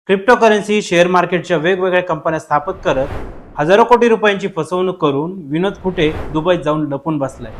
Cryptocurrency share मार्केटच्या वेगवेगळ्या कंपन्या स्थापित करत हजारो कोटी रुपयांची फसवणूक करून विनोद कुटे दुबईत जाऊन लपून बसलाय।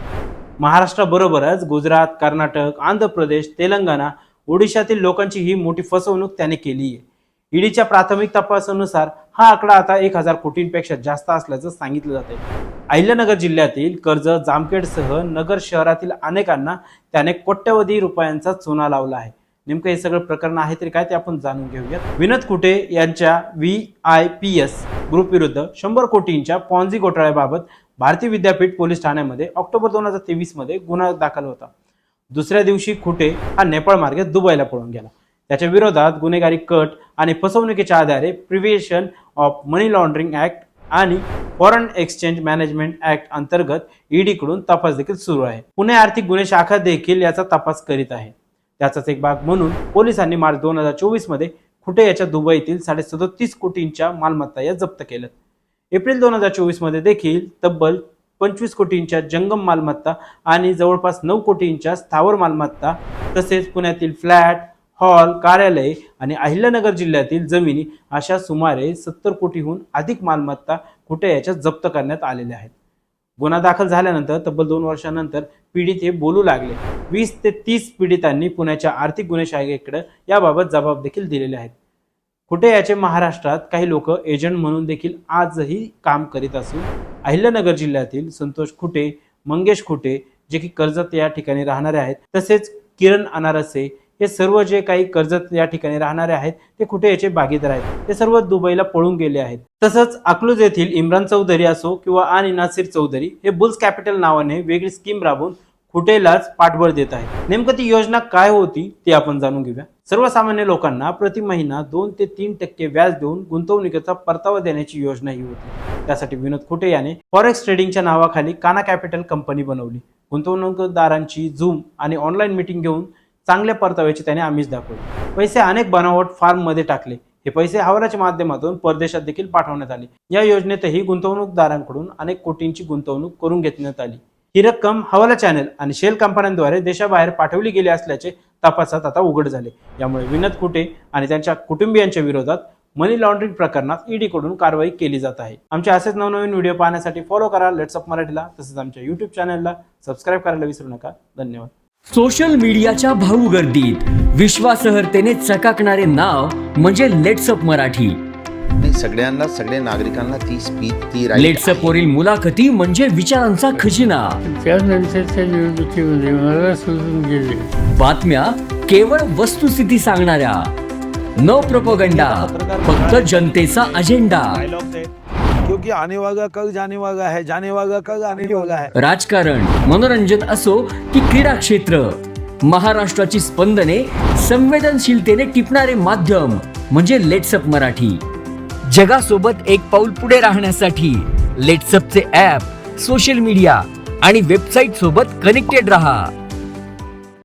महाराष्ट्राबरोबरच गुजरात, कर्नाटक, आंध्र प्रदेश, तेलंगणा, ओडिशातील लोकांची ही मोठी फसवणूक त्याने केली आहे। ईडीच्या प्राथमिक तपासानुसार हा आकडा आता 1000 कोटींपेक्षा जास्त असल्याचं सांगितलं जात आहे। अहिल्यानगर जिल्ह्यातील कर्जत, जामखेडसह नगर शहरातील अनेकांना त्याने कोट्यवधी रुपयांचा चुना लावला आहे। नेमकं हे सगळं प्रकरण आहे तरी काय ते आपण जाणून घेऊयात। विनोद कुटे यांच्या VIPS ग्रुप विरुद्ध 100 कोटींच्या पॉन्झी घोटाळ्याबाबत भारतीय विद्यापीठ पोलीस ठाण्यामध्ये ऑक्टोबर 2023 मध्ये गुन्हा दाखल होता। दुसऱ्या दिवशी कुटे हा नेपाळ मार्गे दुबईला पळून गेला। त्याच्या विरोधात गुन्हेगारी कट आणि फसवणुकीच्या आधारे prevention of money laundering act आणि फॉरेन एक्सचेंज मॅनेजमेंट ऍक्ट अंतर्गत ईडी कडून तपास देखील सुरू आहे। पुणे आर्थिक गुन्हे शाखा देखील याचा तपास करीत आहे। त्याचाच एक भाग म्हणून पोलिसांनी मार्च 2024 मध्ये कुटे याच्या दुबईतील 37 कोटींच्या मालमत्ता या जप्त केल्यात। एप्रिल 2024 मध्ये देखील तब्बल 25 कोटींच्या जंगम मालमत्ता आणि जवळपास 9 कोटींच्या स्थावर मालमत्ता तसेच पुण्यातील फ्लॅट, हॉल, कार्यालय आणि अहिल्यानगर जिल्ह्यातील जमिनी अशा सुमारे 70 कोटीहून अधिक मालमत्ता कुटे याच्या जप्त करण्यात आलेल्या आहेत। गुन्हा दाखल झाल्यानंतर तब्बल 2 वर्षांनंतर पीडित हे बोलू लागले। 20 ते 30 पीडितांनी पुण्याच्या आर्थिक गुन्हे शाखेकडे याबाबत जबाब देखील दिलेले आहेत। कुटे याचे महाराष्ट्रात काही लोक एजंट म्हणून देखील आजही काम करीत असून अहिल्यानगर जिल्ह्यातील संतोष कुटे, मंगेश कुटे जे की कर्जत या ठिकाणी राहणारे आहेत, तसेच किरण अनारसे हे सर्व जे काही कर्जत या ठिकाणी राहणारे आहेत ते कुटे याचे भागीदार आहेत। ते सर्व दुबईला पळून गेले आहेत। तसंच अकलूज येथील इम्रान चौधरी असो किंवा आणि नासिर चौधरी हे बुल्स कॅपिटल नावाने वेगळी स्कीम राबवून कुटेलाच पाठबळ देत आहेत। नेमकं ती योजना काय होती ते आपण जाणून घेऊया। सर्वसामान्य लोकांना प्रति महिना 2 ते 3% व्याज देऊन गुंतवणुकीचा परतावा देण्याची योजना ही होती। त्यासाठी विनोद कुटे याने फॉरेक्स ट्रेडिंगच्या नावाखाली काना कॅपिटल कंपनी बनवली। गुंतवणूकदारांची झूम आणि ऑनलाईन मीटिंग घेऊन चांगल्या परताव्याची त्याने आमिष दाखवली। पैसे अनेक बनावट फार्म मध्ये टाकले। हे पैसे हवालाच्या माध्यमातून परदेशात देखील पाठवण्यात आले। या योजनेतही गुंतवणूकदारांकडून अनेक कोटींची गुंतवणूक करून घेण्यात आली। ही रक्कम हवाला चॅनल आणि शेल कंपन्यांद्वारे देशाबाहेर पाठवली गेली असल्याचे तपासात आता उघड झाले। यामुळे विनोद कुटे आणि त्यांच्या कुटुंबियांच्या विरोधात मनी लॉन्ड्रिंग प्रकरणात ईडी कडून कारवाई केली जात आहे। आमचे असेच नवनवीन व्हिडिओ पाहण्यासाठी फॉलो करा लेट्स अप मराठीला, तसेच आमच्या YouTube चॅनलला सबस्क्राइब करायला विसरू नका। धन्यवाद। सोशल मीडियाच्या भाऊ गर्दीत विश्वासार्हतेने चकाकणारे नाव म्हणजे लेट्स अप मराठी। सगळ्यांना, सगळ्या नागरिकांना ती स्पीच, ती लेट्स अप वरील मुलाखती म्हणजे विचारांचा खजिना। त्यानंतरच्या निवडणुकीमध्ये मला सोडून गेले। बातम्या केवळ वस्तुस्थिती सांगणाऱ्या, न प्रोपगंडा, फक्त जनतेचा अजेंडा। क्योंकि आने वाला कल जाने वाला है, जाने वाला कल आने वाला है। राजकारण, मनोरंजन असो की क्रीडा क्षेत्र, महाराष्ट्राची स्पंदने संवेदनशीलतेने टिपणारे माध्यम म्हणजे लेट्स अप मराठी। जगासोबत एक पाऊल पुढे राहण्यासाठी लेट्स अपचे ॲप, सोशल मीडिया आणि वेबसाईट सोबत कनेक्टेड रहा।